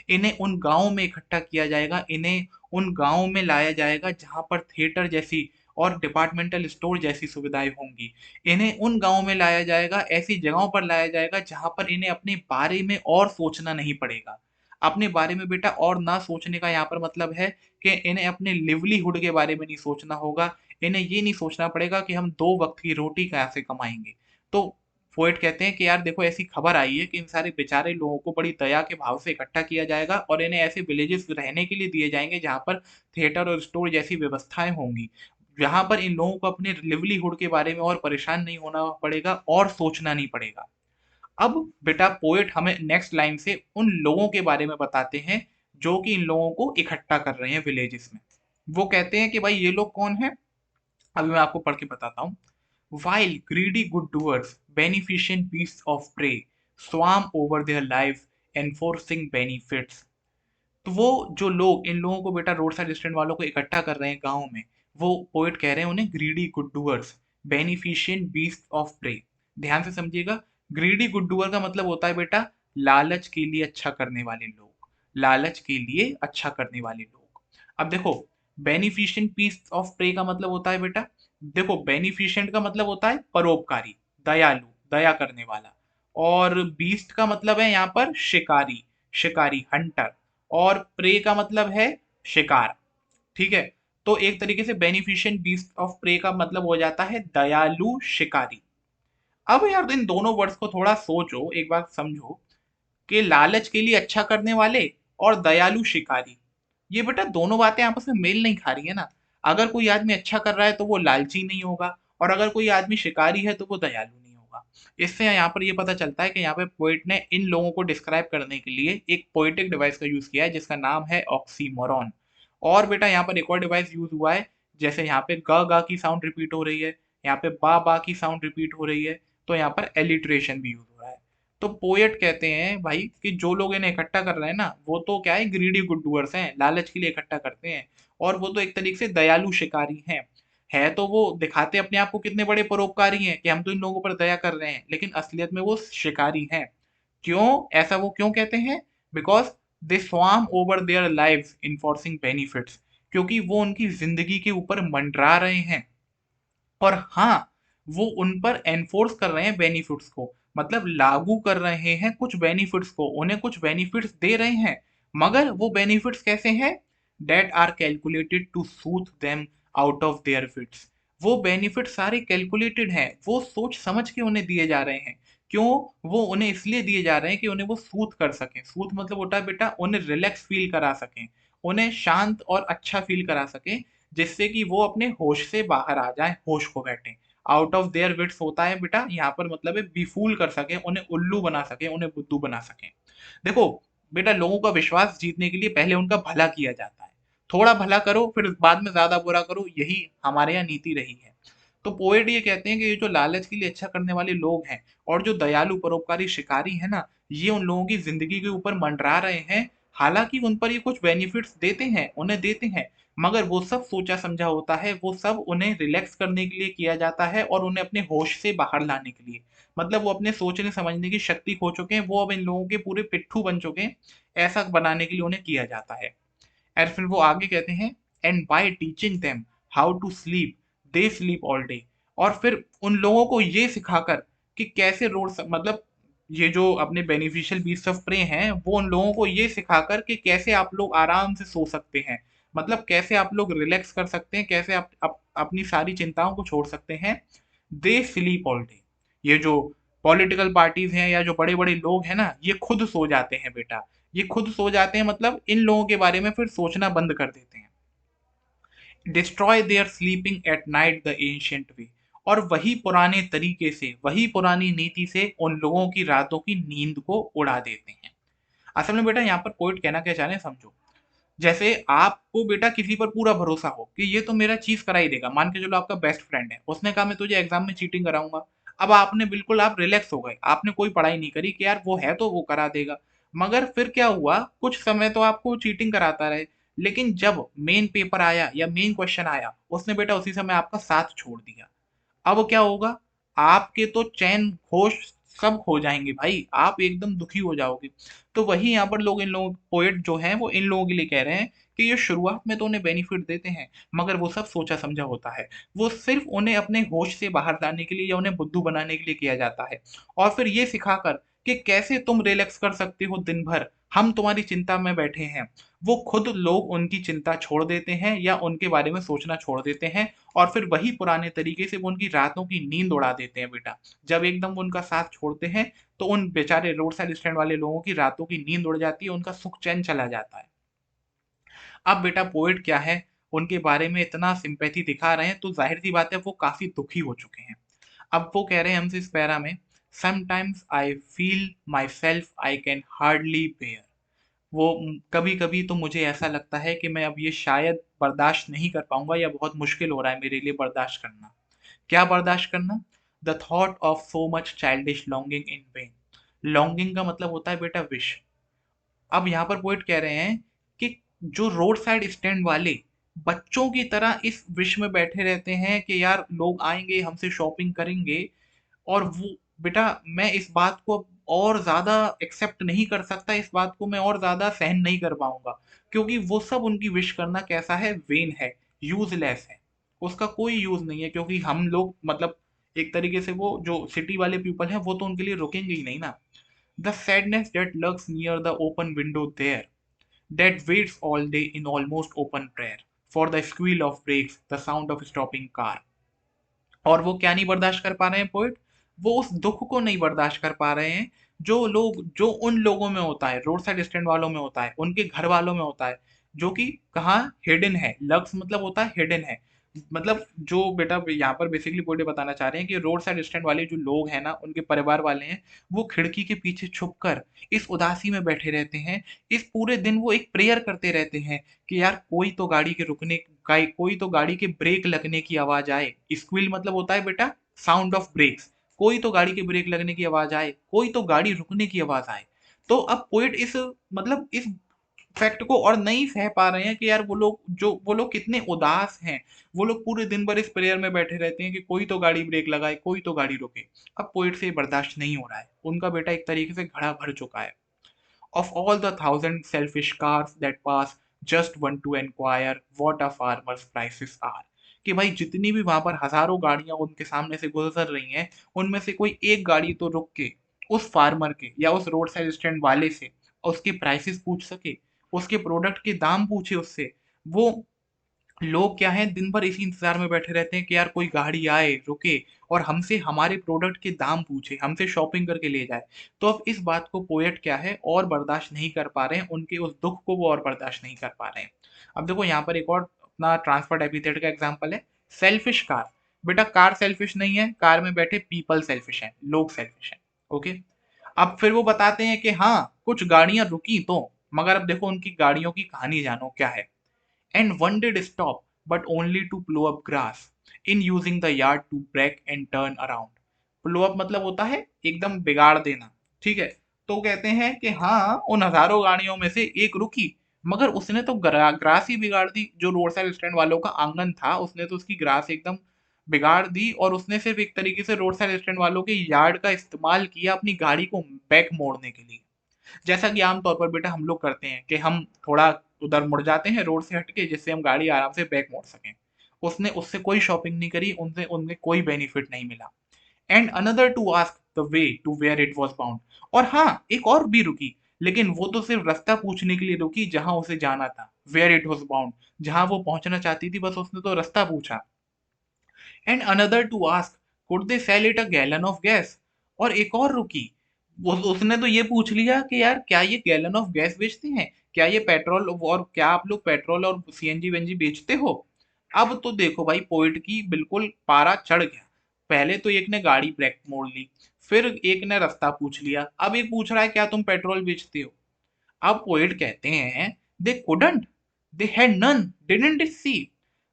इन्हें उन गाँव में इकट्ठा किया जाएगा, इन्हें उन गाँव में लाया जाएगा जहाँ पर थिएटर जैसी और डिपार्टमेंटल स्टोर जैसी सुविधाएं होंगी। इन्हें उन गाँव में लाया जाएगा, ऐसी जगहों पर लाया जाएगा जहाँ पर इन्हें अपने बारे में और सोचना नहीं पड़ेगा। अपने बारे में बेटा और ना सोचने का यहाँ पर मतलब है कि इन्हें अपने लिवलीहुड के बारे में नहीं सोचना होगा। इन्हें ये नहीं सोचना पड़ेगा कि हम 2 वक़्त की रोटी कहाँ से कमाएँगे। तो पोएट कहते हैं कि यार देखो ऐसी खबर आई है कि इन सारे बेचारे लोगों को बड़ी दया के भाव से इकट्ठा किया जाएगा और इन्हें ऐसे विलेजेस रहने के लिए दिए जाएंगे जहाँ पर थिएटर और स्टोर जैसी व्यवस्थाएं होंगी, जहाँ पर इन लोगों को अपने लिवलीहुड के बारे में और परेशान नहीं होना पड़ेगा और सोचना नहीं पड़ेगा। अब बेटा पोएट हमें नेक्स्ट लाइन से उन लोगों के बारे में बताते हैं जो कि इन लोगों को इकट्ठा कर रहे हैं विलेजेस में। वो कहते हैं कि भाई ये लोग कौन है, अभी मैं आपको पढ़ के बताता हूँ। While greedy good doers, beneficent beasts of prey, swarm over their lives, enforcing benefits। तो वो जो लोग इन लोगों को बेटा रोड साइड स्टैंड वालों को इकट्ठा कर रहे हैं गाँव में, वो पोएट कह रहे हैं उन्हें greedy good doers, beneficent beast of prey. ध्यान से समझिएगा, ग्रीडी गुड डूअर का मतलब होता है बेटा लालच के लिए अच्छा करने वाले लोग, लालच के लिए अच्छा करने वाले लोग। अब देखो बेनिफिशिएंट बीस्ट ऑफ प्रे का मतलब होता है बेटा, देखो बेनिफिशिएंट का मतलब होता है परोपकारी, दयालु, दया करने वाला। और बीस्ट का मतलब है यहाँ पर शिकारी, शिकारी हंटर। और प्रे का मतलब है शिकार। ठीक है। तो एक तरीके से बेनिफिशिएंट बीस्ट ऑफ प्रे का मतलब हो जाता है दयालु शिकारी। अब यार इन दोनों वर्ड्स को थोड़ा सोचो, एक बात समझो कि लालच के लिए अच्छा करने वाले और दयालु शिकारी, ये बेटा दोनों बातें आपस में मेल नहीं खा रही है ना। अगर कोई आदमी अच्छा कर रहा है तो वो लालची नहीं होगा, और अगर कोई आदमी शिकारी है तो वो दयालु नहीं होगा। इससे यहाँ पर ये पता चलता है कि यहाँ पे पोइट ने इन लोगों को डिस्क्राइब करने के लिए एक पोइटिक डिवाइस का यूज किया है जिसका नाम है ऑक्सीमोरॉन। और बेटा यहाँ पर एक और डिवाइस यूज हुआ है, जैसे यहाँ पे ग गा की साउंड रिपीट हो रही है, यहाँ पे बा की साउंड रिपीट हो रही है, तो यहाँ पर एलिट्रेशन भी यूज हो रहा है। तो पोएट कहते हैं भाई कि जो लोग इन्हें इकट्ठा कर रहे हैं ना, वो तो क्या है ग्रीडी गुड डूअर्स हैं, लालच के लिए इकट्ठा करते हैं। और वो तो एक तरीके से दयालु शिकारी हैं। है तो वो दिखाते अपने आप को कितने बड़े परोपकारी हैं कि हम तो इन लोगों पर दया कर रहे हैं, लेकिन असलियत में वो शिकारी हैं। क्यों ऐसा वो क्यों कहते हैं? Because they swarm over their lives enforcing benefits, क्योंकि वो उनकी जिंदगी के ऊपर मंडरा रहे हैं। और हाँ, वो उन पर एनफोर्स कर रहे हैं बेनिफिट्स को, मतलब लागू कर रहे हैं कुछ बेनिफिट्स को, उन्हें कुछ बेनिफिट्स दे रहे हैं। मगर वो बेनिफिट्स कैसे हैं? That are calculated to soothe them out of their fits. वो बेनिफिट सारे कैलकुलेटेड हैं, वो सोच समझ के उन्हें दिए जा रहे हैं। क्यों? वो उन्हें इसलिए दिए जा रहे हैं कि उन्हें वो सूथ कर सकें। सूथ मतलब होता है बेटा उन्हें रिलैक्स फील करा सकें, उन्हें शांत और अच्छा फील करा सकें, जिससे कि वो अपने होश से बाहर आ जाएं, होश खो बैठे। आउट ऑफ देयर विट्स होता है बेटा यहाँ पर मतलब है बेफूल कर सके, उन्हें उल्लू बना सके, उन्हें बुद्धू बना सके। देखो बेटा, लोगों का विश्वास जीतने के लिए पहले उनका भला किया जाता है। थोड़ा भला करो फिर बाद में ज्यादा बुरा करो, यही हमारे यहाँ नीति रही है। तो पोएट ये कहते हैं कि ये जो लालच के लिए अच्छा करने वाले लोग हैं और जो दयालु परोपकारी शिकारी है ना, ये उन लोगों की जिंदगी के ऊपर मंडरा रहे हैं। हालांकि उन पर ये कुछ बेनिफिट्स देते हैं, उन्हें देते हैं, मगर वो सब सोचा समझा होता है, वो सब उन्हें रिलैक्स करने के लिए किया जाता है और उन्हें अपने होश से बाहर लाने के लिए। मतलब वो अपने सोचने समझने की शक्ति खो चुके हैं, वो अब इन लोगों के पूरे पिट्ठू बन चुके हैं। ऐसा बनाने के लिए उन्हें किया जाता है। और फिर वो आगे कहते हैं, and by teaching them how to sleep they sleep all day. और फिर उन लोगों को ये सिखाकर कि कैसे मतलब ये जो अपने बेनिफिशियल बीस्ट ऑफ प्रे हैं, वो उन लोगों को ये सिखाकर कि कैसे आप लोग आराम से सो सकते हैं, मतलब कैसे आप लोग रिलैक्स कर सकते हैं, कैसे आप अपनी सारी चिंताओं को छोड़ सकते हैं। दे स्लीप ऑल डे। ये जो पॉलिटिकल पार्टीज हैं या जो बड़े बड़े लोग हैं ना, ये खुद सो जाते हैं बेटा। ये खुद सो जाते हैं, मतलब इन लोगों के बारे में फिर सोचना बंद कर देते हैं। Destroy their sleeping at night the ancient way. और वही पुराने तरीके से, वही पुरानी नीति से उन लोगों की रातों की नींद को उड़ा देते हैं। असल में बेटा यहाँ पर पोइट कहना क्या चाह रहे हैं समझो। जैसे आपको बेटा किसी पर पूरा भरोसा हो कि ये तो मेरा चीज करा ही देगा, मान के चलो आपका बेस्ट फ्रेंड है, उसने कहा मैं तुझे एग्जाम में चीटिंग कराऊंगा। अब आपने बिल्कुल आप रिलैक्स हो गए, आपने कोई पढ़ाई नहीं करी कि यार वो है तो वो करा देगा। मगर फिर क्या हुआ, कुछ समय तो आपको चीटिंग कराता रहे, लेकिन जब मेन पेपर आया या मेन क्वेश्चन आया, उसने बेटा उसी समय आपका साथ छोड़ दिया। अब क्या होगा, आपके तो चैन होश सब खो जाएंगे भाई, आप एकदम दुखी हो जाओगे। तो वही यहाँ पर लोग, इन लोग पोएट जो हैं वो इन लोगों के लिए कह रहे हैं कि ये शुरुआत में तो उन्हें बेनिफिट देते हैं, मगर वो सब सोचा समझा होता है। वो सिर्फ उन्हें अपने होश से बाहर लाने के लिए या उन्हें बुद्धू बनाने के लिए किया जाता है। और फिर ये सिखाकर कि कैसे तुम रिलैक्स कर सकते हो दिन भर, हम तुम्हारी चिंता में बैठे हैं। वो खुद लोग उनकी चिंता छोड़ देते हैं या उनके बारे में सोचना छोड़ देते हैं, और फिर वही पुराने तरीके से वो उनकी रातों की नींद उड़ा देते हैं बेटा। जब एकदम वो उनका साथ छोड़ते हैं, तो उन बेचारे रोड साइड स्टैंड वाले लोगों की रातों की नींद उड़ जाती है, उनका सुख चैन चला जाता है। अब बेटा पोएट क्या है, उनके बारे में इतना सिंपैथी दिखा रहे हैं, तो जाहिर सी बात है वो काफी दुखी हो चुके हैं। अब वो कह रहे हैं हमसे इस पैरा में, sometimes I feel myself I can hardly bear. वो कभी कभी तो मुझे ऐसा लगता है कि मैं अब ये शायद बर्दाश्त नहीं कर पाऊंगा, या बहुत मुश्किल हो रहा है मेरे लिए बर्दाश्त करना। क्या बर्दाश्त करना? The thought of so much childish longing in when. Longing का मतलब होता है बेटा विश। अब यहाँ पर पोइट कह रहे हैं कि जो रोड साइड स्टैंड वाले बच्चों की तरह इस विश में बैठे रहते हैं कि यार लोग आएंगे हमसे शॉपिंग करेंगे, और वो बेटा मैं इस बात को और ज़्यादा एक्सेप्ट नहीं कर सकता, इस बात को मैं और ज़्यादा सहन नहीं कर पाऊंगा, क्योंकि वो सब उनकी विश करना कैसा है, वेन है, यूजलेस है, उसका कोई यूज नहीं है, क्योंकि हम लोग मतलब एक तरीके से वो जो सिटी वाले पीपल हैं वो तो उनके लिए रुकेंगे ही नहीं ना। The sadness that lurks near the open window there, that waits all day in almost open prayer for the squeal of brakes, the sound of stopping car। और वो क्या नहीं बर्दाश्त कर पा रहे हैं पोइट? वो उस दुख को नहीं बर्दाश्त कर पा रहे हैं जो लोग, जो उन लोगों में होता है, रोड साइड स्टैंड वालों में होता है, उनके घर वालों में होता है, जो कि कहाँ हिडन है। लक्स मतलब होता है हिडन है, मतलब जो बेटा यहाँ पर बेसिकली पोइट बताना चाह रहे हैं कि रोड साइड स्टैंड वाले जो लोग हैं ना, उनके परिवार वाले हैं, वो खिड़की के पीछे छुप कर इस उदासी में बैठे रहते हैं। इस पूरे दिन वो एक प्रेयर करते रहते हैं कि यार कोई तो गाड़ी के रुकने का, कोई तो गाड़ी के ब्रेक लगने की आवाज आए। स्क्विल मतलब होता है बेटा साउंड ऑफ ब्रेक्स। कोई तो गाड़ी के ब्रेक लगने की आवाज आए, कोई तो गाड़ी रुकने की आवाज आए। तो अब पोइट इस मतलब इस फैक्ट को और नहीं सह पा रहे हैं कि यार वो लोग कितने उदास हैं। वो लोग पूरे दिन भर इस प्रेयर में बैठे रहते हैं कि कोई तो गाड़ी ब्रेक लगाए, कोई तो गाड़ी रुके। अब पोइट से ये बर्दाश्त नहीं हो रहा है, उनका बेटा एक तरीके से घड़ा भर चुका है। Of all the thousand selfish cars that pass, just one to enquire what a farmer's prices are। कि भाई जितनी भी वहां पर हजारों गाड़ियां उनके सामने से गुजर रही हैं, उनमें से कोई एक गाड़ी तो रुक के उस फार्मर के या उस रोड साइड स्टैंड वाले से उसके प्राइसेस पूछ सके, उसके प्रोडक्ट के दाम पूछे उससे। वो लोग क्या है, दिन भर इसी इंतजार में बैठे रहते हैं कि यार कोई गाड़ी आए, रुके, और हमसे हमारे प्रोडक्ट के दाम पूछे, हमसे शॉपिंग करके ले जाए। तो अब इस बात को पोएट क्या है और बर्दाश्त नहीं कर पा रहे हैं, उनके उस दुख को वो और बर्दाश्त नहीं कर पा रहे हैं। अब देखो यहाँ पर एक और अपना ट्रांसफर्ड एपिथेट का एग्जाम्पल है, सेल्फिश कार। बेटा कार सेल्फिश नहीं है, कार में बैठे पीपल सेल्फिश है, लोग सेल्फिश है। ओके। अब फिर वो बताते हैं कि हाँ कुछ गाड़ियां रुकी तो, मगर अब देखो उनकी गाड़ियों की कहानी जानो क्या है। And one did stop, but only to plow up grass, in using the yard to break and turn around. Plow up मतलब होता है एकदम बिगाड़ देना, ठीक है। तो कहते हैं कि हाँ उन हजारों गाड़ियों में से एक रुकी, मगर उसने तो ग्रास ही बिगाड़ दी। जो रोड साइड स्टैंड वालों का आंगन था उसने तो उसकी ग्रास एकदम बिगाड़ दी, और उसने सिर्फ एक तरीके से रोड साइड स्टैंड वालों के यार्ड का इस्तेमाल किया अपनी गाड़ी को बैक मोड़ने के लिए। जैसा कि आम तौर पर बेटा हम लोग करते हैं कि हम थोड़ा उधर मुड़ जाते हैं रोड से हटके, जिससे हम गाड़ी आराम से बैक मोड़ सकें। उसने उससे कोई शॉपिंग नहीं करी, उनसे उनमें कोई बेनिफिट नहीं मिला। And another to ask the way to where it was bound. और हाँ एक और भी रुकी, लेकिन वो तो सिर्फ रास्ता पूछने के लिए रुकी जहां उसे जाना था, वेयर इट वॉज बाउंड, जहां वो पहुंचना चाहती थी, बस उसने तो रास्ता पूछा। And another to ask could they sell it a gallon of gas. और एक और रुकी, वो उसने तो ये पूछ लिया कि यार क्या ये गैलन ऑफ गैस बेचते हैं, क्या ये पेट्रोल, और क्या आप लोग पेट्रोल और सीएनजी वेनजी बेचते हो। अब तो देखो भाई पोइट की बिल्कुल पारा चढ़ गया। पहले तो एक ने गाड़ी ब्रेक मोड़ ली, फिर एक ने रास्ता पूछ लिया, अब एक पूछ रहा है क्या तुम पेट्रोल बेचते हो। अब पोएट कहते हैं they couldn't, they had none, didn't see.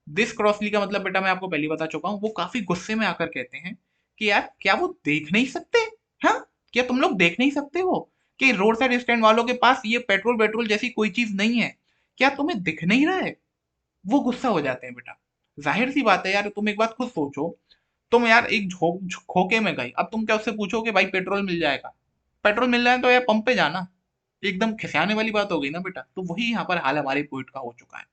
This crossly का मतलब बेटा मैं आपको पहले ही बता चुका हूँ। वो काफी गुस्से में आकर कहते हैं कि यार क्या वो देख नहीं सकते। हाँ क्या तुम लोग देख नहीं सकते हो कि रोड साइड स्टैंड वालों के पास ये पेट्रोल पेट्रोल जैसी कोई चीज नहीं है, क्या तुम्हें दिख नहीं रहा है। वो गुस्सा हो जाते हैं बेटा। जाहिर सी बात है यार, तुम एक बात खुद सोचो, तुम यार एक खोके में गई, अब तुम क्या उससे पूछो कि भाई पेट्रोल मिल जाएगा। पेट्रोल मिल रहा है तो यार पंप पे जाना। एकदम खिसियाने वाली बात हो गई ना बेटा। तो वही यहाँ पर हाल हमारे पोइट का हो चुका है।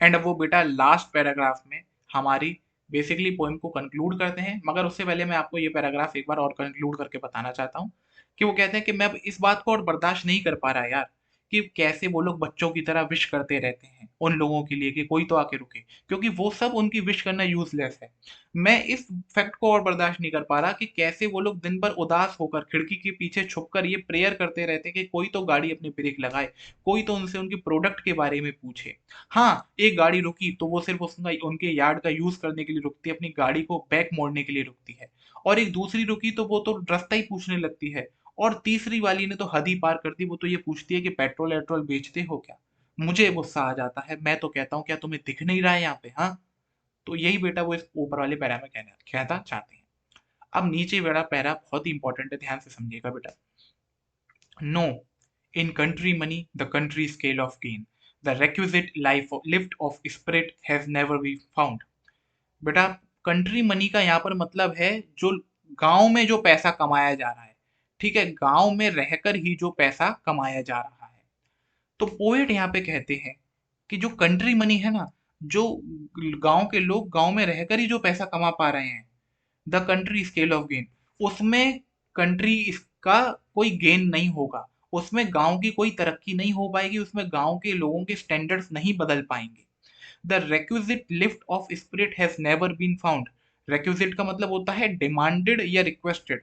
एंड अब वो बेटा लास्ट पैराग्राफ में हमारी बेसिकली पोएम को कंक्लूड करते हैं, मगर उससे पहले मैं आपको ये पैराग्राफ एक बार और कंक्लूड करके बताना चाहता हूँ कि वो कहते हैं कि मैं अब इस बात को और बर्दाश्त नहीं कर पा रहा यार, कि कैसे वो लोग बच्चों की तरह विश करते रहते हैं उन लोगों के लिए कि कोई तो आके रुके, क्योंकि वो सब उनकी विश करना यूजलेस है। मैं इस फैक्ट को और बर्दाश्त नहीं कर पा रहा कि कैसे वो लोग दिन भर उदास होकर खिड़की के पीछे छुपकर ये प्रेयर करते रहते हैं कि कोई तो गाड़ी अपनी ब्रेक लगाए, कोई तो उनसे उनके प्रोडक्ट के बारे में पूछे। हाँ, एक गाड़ी रुकी तो वो सिर्फ उसका उनके यार्ड का यूज़ करने के लिए रुकती है, अपनी गाड़ी को बैक मोड़ने के लिए रुकती है। और एक दूसरी रुकी तो वो तो रास्ता ही पूछने लगती है। और तीसरी वाली ने तो हद ही पार कर दी, वो तो ये पूछती है कि पेट्रोल वेट्रोल बेचते हो क्या? मुझे गुस्सा आ जाता है, मैं तो कहता हूँ क्या तुम्हें दिख नहीं रहा है यहाँ पे, हाँ? तो यही बेटा वो इस ऊपर वाले पैरा में कहना चाहते हैं। अब नीचे वाला पैरा बहुत ही इंपॉर्टेंट है, ध्यान से समझिएगा बेटा। No, in country money, the country scale of gain, the requisite lift of spirit has never been found. बेटा कंट्री मनी का यहाँ पर मतलब है जो गांव में जो पैसा कमाया जा रहा है, ठीक है, गांव में रहकर ही जो पैसा कमाया जा रहा है। तो पोएट यहाँ पे कहते हैं कि जो कंट्री मनी है ना, जो गांव के लोग गांव में रहकर ही जो पैसा कमा पा रहे हैं, the country scale of gain, उसमें कंट्री इसका कोई गेन नहीं होगा, उसमें गांव की कोई तरक्की नहीं हो पाएगी, उसमें गांव के लोगों के स्टैंडर्ड्स नहीं बदल पाएंगे। The requisite lift of spirit has never been found. requisite का मतलब होता है डिमांडेड या रिक्वेस्टेड।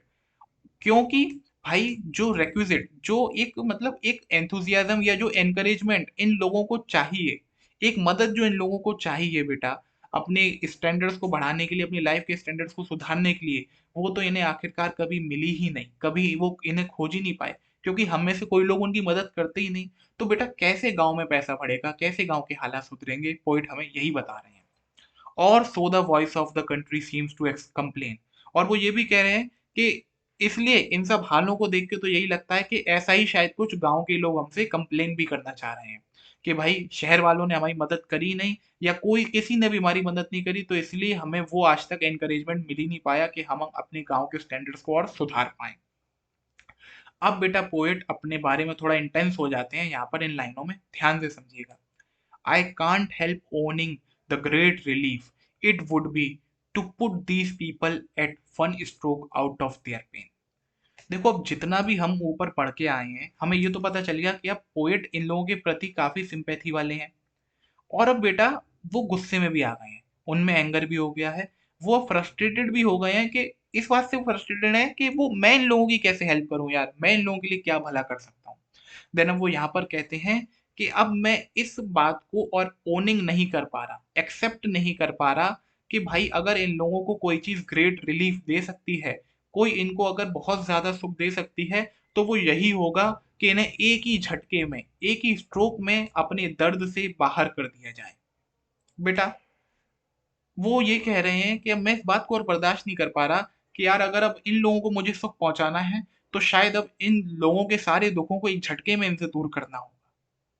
क्योंकि भाई जो requisite, जो एक मतलब एक एंथुजियाज्म या जो एनकरेजमेंट इन लोगों को चाहिए, एक मदद जो इन लोगों को चाहिए बेटा अपने स्टैंडर्ड्स को बढ़ाने के लिए, अपनी लाइफ के स्टैंडर्ड्स को सुधारने के लिए, वो तो इन्हें आखिरकार कभी मिली ही नहीं, कभी वो इन्हें खोज ही नहीं पाए, क्योंकि हम में से कोई लोग उनकी मदद करते ही नहीं। तो बेटा कैसे गांव में पैसा बढ़ेगा, कैसे गांव के हालात सुधरेंगे, पोइट हमें यही बता रहे हैं। और so the voice of the country seems to complain. और वो ये भी कह रहे हैं कि इसलिए इन सब हालों को देख के तो यही लगता है कि ऐसा ही शायद कुछ गांव के लोग हमसे कंप्लेन भी करना चाह रहे हैं कि भाई शहर वालों ने हमारी मदद करी नहीं, या कोई किसी ने भी हमारी मदद नहीं करी, तो इसलिए हमें वो आज तक एनकरेजमेंट मिल ही नहीं पाया कि हम अपने गांव के स्टैंडर्ड्स को और सुधार पाए। अब बेटा पोएट अपने बारे में थोड़ा इंटेंस हो जाते हैं यहाँ पर इन लाइनों में, ध्यान से समझिएगा। I can't help owning the great relief it would be to put these people at one stroke out of their pain. देखो अब जितना भी हम ऊपर पढ़ के आए हैं, हमें ये तो पता चल गया कि अब पोएट इन लोगों के प्रति काफी सिंपैथी वाले हैं। और अब बेटा वो गुस्से में भी आ गए हैं, उनमें एंगर भी हो गया है, वो फ्रस्ट्रेटेड भी हो गए हैं कि इस बात से फ्रस्ट्रेटेड है कि वो मैं इन लोगों की कैसे हेल्प करूं यार, मैं इन लोगों के लिए क्या भला कर सकता हूँ। देन अब वो यहाँ पर कहते हैं कि अब मैं इस बात को और ओनिंग नहीं कर पा रहा, एक्सेप्ट नहीं कर पा रहा कि भाई अगर इन लोगों को कोई चीज ग्रेट रिलीफ दे सकती है, कोई इनको अगर बहुत ज़्यादा सुख दे सकती है, तो वो यही होगा कि इन्हें एक ही झटके में, एक ही स्ट्रोक में अपने दर्द से बाहर कर दिया जाए। बेटा, वो ये कह रहे हैं कि अब मैं इस बात को और बर्दाश्त नहीं कर पा रहा कि यार अगर अब इन लोगों को मुझे सुख पहुँचाना है, तो शायद अब इन लोगों के सारे दुखों को एक झटके में इनसे दूर करना होगा।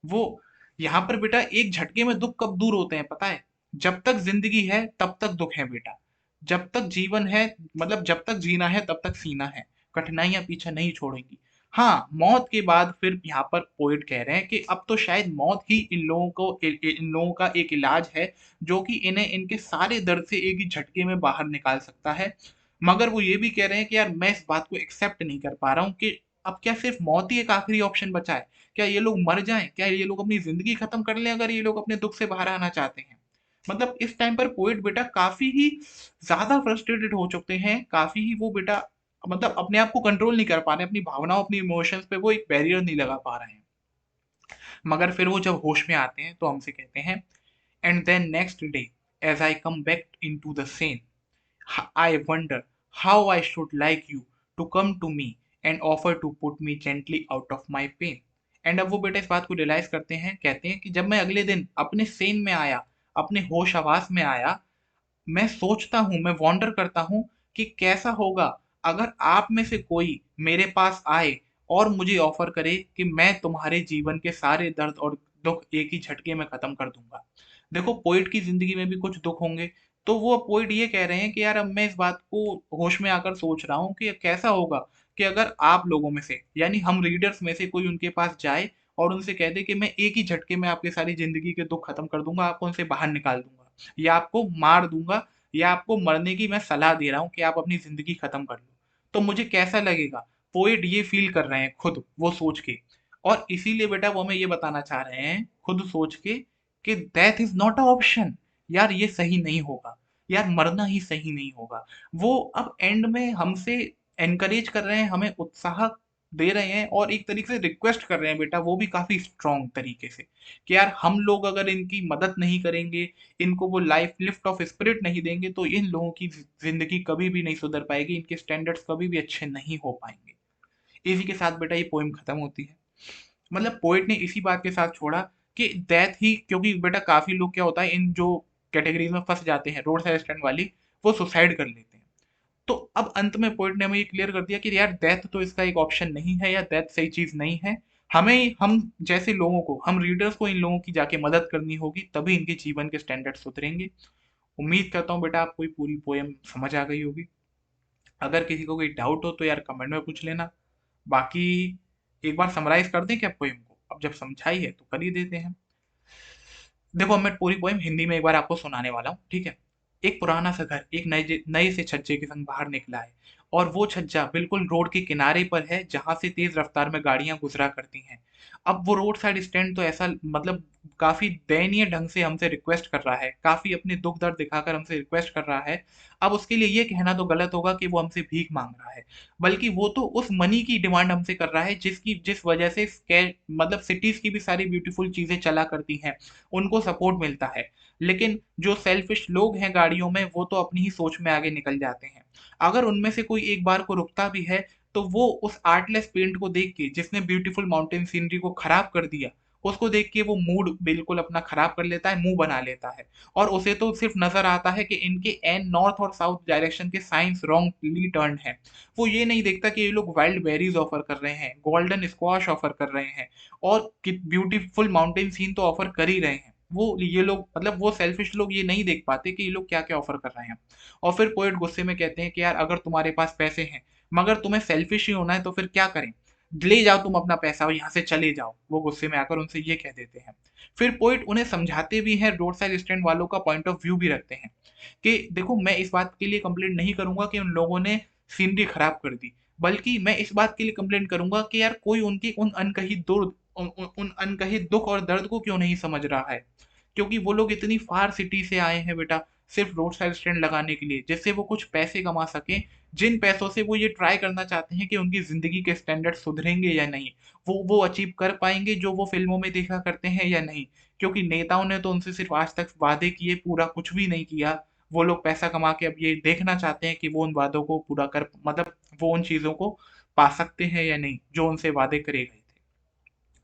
वो यहाँ पर बेटा एक झटके में दुख कब दूर होते हैं पता है? जब तक ज़िंदगी है तब तक दुख है बेटा। जब तक जीवन है मतलब जब तक जीना है तब तक सीना है। कठिनाइयाँ पीछा नहीं छोड़ेंगी। हाँ, मौत के बाद फिर यहाँ पर पोएट कह रहे हैं कि अब तो शायद मौत ही इन लोगों को इन लोगों का एक इलाज है, जो कि इन्हें इनके सारे दर्द से एक ही झटके में बाहर निकाल सकता है। मगर वो ये भी कह रहे हैं कि यार मैं इस बात को एक्सेप्ट नहीं कर पा रहा हूँ कि अब क्या सिर्फ़ मौत ही एक आखिरी ऑप्शन बचा है? क्या ये लोग मर जाएँ? क्या ये लोग अपनी ज़िंदगी खत्म कर लें अगर ये लोग अपने दुःख से बाहर आना चाहते हैं? मतलब इस टाइम पर पोएट बेटा काफ़ी ही ज़्यादा फ्रस्ट्रेटेड हो चुके हैं, काफ़ी ही वो बेटा मतलब अपने आप को कंट्रोल नहीं कर पा रहे हैं, अपनी भावनाओं, अपनी इमोशंस पे वो एक बैरियर नहीं लगा पा रहे हैं। मगर फिर वो जब होश में आते हैं तो हमसे कहते हैं, and then next day as I come back into the same I wonder how I should like you to come to me and offer to put me gently out of my pain. And अब वो बेटा इस बात को realise करते हैं, कहते हैं कि जब मैं अगले दिन अपने सेन में आया, अपने होश आवास में आया, मैं सोचता हूँ, मैं वॉन्डर करता हूँ कि कैसा होगा अगर आप में से कोई मेरे पास आए और मुझे ऑफर करे कि मैं तुम्हारे जीवन के सारे दर्द और दुख एक ही झटके में खत्म कर दूंगा। देखो पोइट की जिंदगी में भी कुछ दुख होंगे, तो वो पोइट ये कह रहे हैं कि यार अब मैं इस बात को होश में आकर सोच रहा हूँ कि कैसा होगा कि अगर आप लोगों में से यानी हम रीडर्स में से कोई उनके पास जाए और उनसे कह दे कि मैं एक ही झटके में आपकी सारी जिंदगी के दुख खत्म कर दूंगा, आपको उनसे बाहर निकाल दूंगा या आपको मार दूंगा या आपको मरने की मैं सलाह दे रहा हूँ कि आप अपनी ज़िंदगी ख़त्म कर लो। तो मुझे कैसा लगेगा? पोएट ये फ़ील कर रहे हैं खुद, वो सोच के। और इसीलिए बेटा वो हमें ये बताना चाह रहे हैं, खुद सोच के, कि death is not a option. यार ये सही नहीं होगा। यार मरना ही सही नहीं होगा। वो अब एंड में हमसे एनकरेज कर रहे हैं, हमें उत्साह दे रहे हैं और एक तरीके से रिक्वेस्ट कर रहे हैं बेटा, वो भी काफ़ी स्ट्रॉन्ग तरीके से, कि यार हम लोग अगर इनकी मदद नहीं करेंगे, इनको वो लाइफ लिफ्ट ऑफ स्पिरिट नहीं देंगे, तो इन लोगों की ज़िंदगी कभी भी नहीं सुधर पाएगी, इनके स्टैंडर्ड्स कभी भी अच्छे नहीं हो पाएँगे। इसी के साथ बेटा ये पोएम खत्म होती है। मतलब पोएट ने इसी बात के साथ छोड़ा कि डेथ ही, क्योंकि बेटा काफ़ी लोग क्या होता है इन जो कैटेगरीज़ में फँस जाते हैं रोड साइड स्टैंड वाली, वो सुसाइड कर लेते हैं। तो अब अंत में पोएट ने हमें ये क्लियर कर दिया कि यार डेथ तो इसका एक ऑप्शन नहीं है या डेथ सही चीज़ नहीं है। हमें हम जैसे लोगों को, हम रीडर्स को इन लोगों की जाके मदद करनी होगी, तभी इनके जीवन के स्टैंडर्ड सुधरेंगे। उम्मीद करता हूँ बेटा आपको ये पूरी पोएम समझ आ गई होगी। अगर किसी को कोई डाउट हो तो यार कमेंट में पूछ लेना। बाकी एक बार समराइज कर दें क्या पोएम को? अब जब समझाई है तो कर ही देते हैं। देखो अब मैं पूरी पोएम हिंदी में एक बार आपको सुनाने वाला हूँ, ठीक है? एक पुराना सा घर एक नए नए से छज्जे के संग बाहर निकला है और वो छज्जा बिल्कुल रोड के किनारे पर है जहाँ से तेज रफ्तार में गाड़ियाँ गुजरा करती हैं। अब वो रोड साइड स्टैंड तो ऐसा मतलब काफ़ी दयनीय ढंग से हमसे रिक्वेस्ट कर रहा है, काफ़ी अपने दुःख दर्द दिखाकर हमसे रिक्वेस्ट कर रहा है। अब उसके लिए ये कहना तो गलत होगा कि वो हमसे भीख माँग रहा है, बल्कि वो तो उस मनी की डिमांड हमसे कर रहा है जिस वजह से स्कै मतलब सिटीज़ की भी सारी ब्यूटीफुल चीज़ें चला करती हैं, उनको सपोर्ट मिलता है। लेकिन जो सेल्फिश लोग हैं गाड़ियों में वो तो अपनी ही सोच में आगे निकल जाते हैं। अगर उनमें से कोई एक बार को रुकता भी है तो वो उस आर्टलेस पेंट को देख के जिसने ब्यूटीफुल माउंटेन सीनरी को खराब कर दिया, उसको देख के वो मूड बिल्कुल अपना खराब कर लेता है, मुँह बना लेता है। और उसे तो सिर्फ़ नज़र आता है कि इनके एन नॉर्थ और साउथ डायरेक्शन के साइन्स रॉन्गली टर्न्ड हैं। वो ये नहीं देखता कि ये लोग वाइल्ड बेरीज़ ऑफ़र कर रहे हैं, गोल्डन स्क्वाश ऑफ़र कर रहे हैं और कि ब्यूटीफुल माउंटेन सीन तो ऑफ़र कर ही रहे हैं। वो ये लोग मतलब वो सेल्फिश लोग ये नहीं देख पाते कि ये लोग क्या-क्या ऑफ़र कर रहे हैं। और फिर पोएट गुस्से में कहते हैं कि यार अगर तुम्हारे पास पैसे हैं, मगर तुम्हें सेल्फिश ही होना है तो फिर क्या करें? ले जाओ तुम अपना पैसा और यहाँ से चले जाओ। वो गुस्से में आकर उनसे ये कह देते हैं। फिर पोएट उन्हें समझाते भी हैं, रोड साइड स्टैंड वालों का पॉइंट ऑफ व्यू भी रखते हैं कि देखो मैं इस बात के लिए कंप्लेंट नहीं करूँगा कि उन लोगों ने सीनरी खराब कर दी, बल्कि मैं इस बात के लिए कंप्लेंट करूँगा कि यार कोई उनकी उन अनकही दुःख और दर्द को क्यों नहीं समझ रहा है। क्योंकि वो लोग इतनी फार सिटी से आए हैं बेटा, सिर्फ़ रोड साइड स्टैंड लगाने के लिए, जिससे वो कुछ पैसे कमा सकें, जिन पैसों से वो ये ट्राई करना चाहते हैं कि उनकी ज़िंदगी के स्टैंडर्ड सुधरेंगे या नहीं। वो अचीव कर पाएँगे जो वो फ़िल्मों में देखा करते हैं या नहीं। क्योंकि नेताओं ने तो उनसे सिर्फ़ आज तक वादे किए, पूरा कुछ भी नहीं किया। वो लोग पैसा कमा के अब ये देखना चाहते हैं कि वो उन वादों को पूरा कर, मतलब वो उन चीज़ों को पा सकते हैं या नहीं जो उनसे वादे करे गए थे।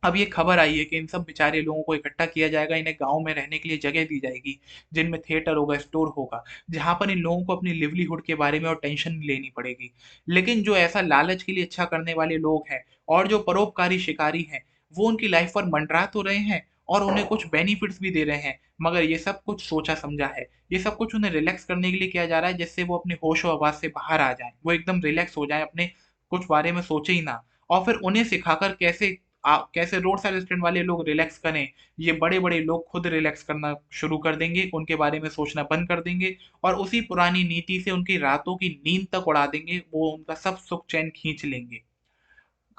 अब ये खबर आई है कि इन सब बेचारे लोगों को इकट्ठा किया जाएगा, इन्हें गाँव में रहने के लिए जगह दी जाएगी, जिनमें थिएटर होगा, स्टोर होगा, जहाँ पर इन लोगों को अपनी लिवलीहुड के बारे में और टेंशन नहीं लेनी पड़ेगी। लेकिन जो ऐसा लालच के लिए अच्छा करने वाले लोग हैं और जो परोपकारी शिकारी हैं, वो उनकी लाइफ पर मंडरा तो रहे हैं और उन्हें कुछ बेनिफिट्स भी दे रहे हैं, मगर ये सब कुछ सोचा समझा है। ये सब कुछ उन्हें रिलैक्स करने के लिए किया जा रहा है, जिससे वो अपने होशो-हवास से बाहर आ जाएँ, वो एकदम रिलैक्स हो जाएँ, अपने कुछ बारे में सोचे ही ना। और फिर उन्हें सिखाकर कैसे रोड साइड स्टैंड वाले लोग रिलैक्स करें, ये बड़े-बड़े लोग खुद रिलैक्स करना शुरू कर देंगे, उनके बारे में सोचना बंद कर देंगे और उसी पुरानी नीति से उनकी रातों की नींद तक उड़ा देंगे, वो उनका सब सुख चैन खींच लेंगे।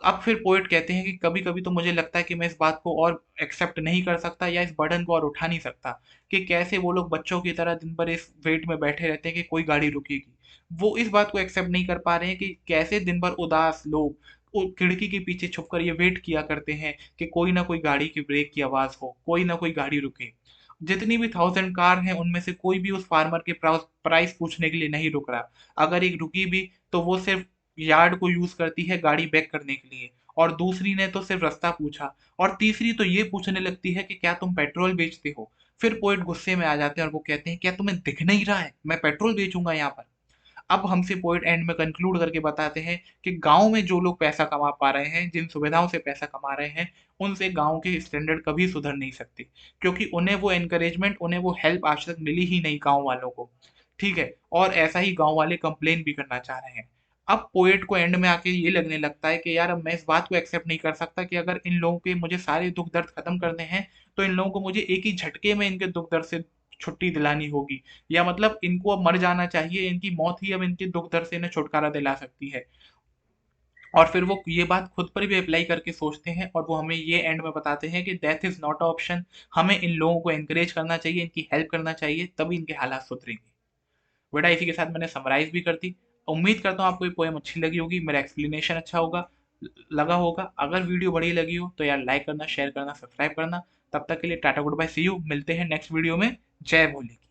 अब फिर पोएट कहते हैं कि कभी-कभी तो मुझे लगता है कि मैं इस बात को और एक्सेप्ट नहीं कर सकता या इस बर्डन को और उठा नहीं सकता, कि कैसे वो लोग बच्चों की तरह दिन भर इस वेट में बैठे रहते हैं कि कोई गाड़ी रुकेगी। वो इस बात को एक्सेप्ट नहीं कर पा रहे हैं कि कैसे दिन भर उदास लोग वो खिड़की के पीछे छुपकर ये वेट किया करते हैं कि कोई ना कोई गाड़ी की ब्रेक की आवाज़ हो, कोई ना कोई गाड़ी रुके। जितनी भी 1000 कार हैं, उनमें से कोई भी उस फार्मर के प्राइस पूछने के लिए नहीं रुक रहा। अगर एक रुकी भी, तो वो सिर्फ़ यार्ड को यूज़ करती है गाड़ी बैक करने के लिए, और दूसरी ने तो सिर्फ़ रास्ता पूछा, और तीसरी तो ये पूछने लगती है कि क्या तुम पेट्रोल बेचते हो? फिर पोएट गुस्से में आ जाते हैं और वो कहते हैं, क्या तुम्हें दिख नहीं रहा है? मैं पेट्रोल बेचूँगा यहाँ पर। अब हमसे पोएट एंड में कंक्लूड करके बताते हैं कि गाँव में जो लोग पैसा कमा पा रहे हैं, जिन सुविधाओं से पैसा कमा रहे हैं, उनसे गाँव के स्टैंडर्ड कभी सुधर नहीं सकते। क्योंकि उन्हें वो एनकरेजमेंट, उन्हें वो हेल्प आज तक मिली ही नहीं गाँव वालों को। ठीक है? और ऐसा ही गाँव वाले कंप्लेन भी करना चाह रहे हैं। अब पोएट को एंड में आके ये लगने लगता है कि यार, अब मैं इस बात को एक्सेप्ट नहीं कर सकता कि अगर इन लोगों के मुझे सारे दुःख दर्द खत्म करने हैं, तो इन लोगों को मुझे एक ही झटके में इनके दुःख दर्द से छुट्टी दिलानी होगी। या मतलब इनको अब मर जाना चाहिए, इनकी मौत ही अब इनके दुःख दर्द से इन्हें छुटकारा दिला सकती है। और फिर वो ये बात खुद पर भी अप्लाई करके सोचते हैं और वो हमें ये एंड में बताते हैं कि death is not a option. हमें इन लोगों को एनकरेज करना चाहिए, इनकी हेल्प करना चाहिए, तभी इनके हालात सुधरेंगे। बेटा, इसी के साथ मैंने समराइज़ भी कर दी। उम्मीद करता हूँ आपको ये पोएम अच्छी लगी होगी, मेरा एक्सप्लेनेशन अच्छा होगा लगा होगा। अगर वीडियो बढ़िया लगी हो तो यार लाइक करना, शेयर करना, सब्सक्राइब करना। तब तक के लिए tata goodbye, see you. मिलते हैं नेक्स्ट वीडियो में। जय भोले की।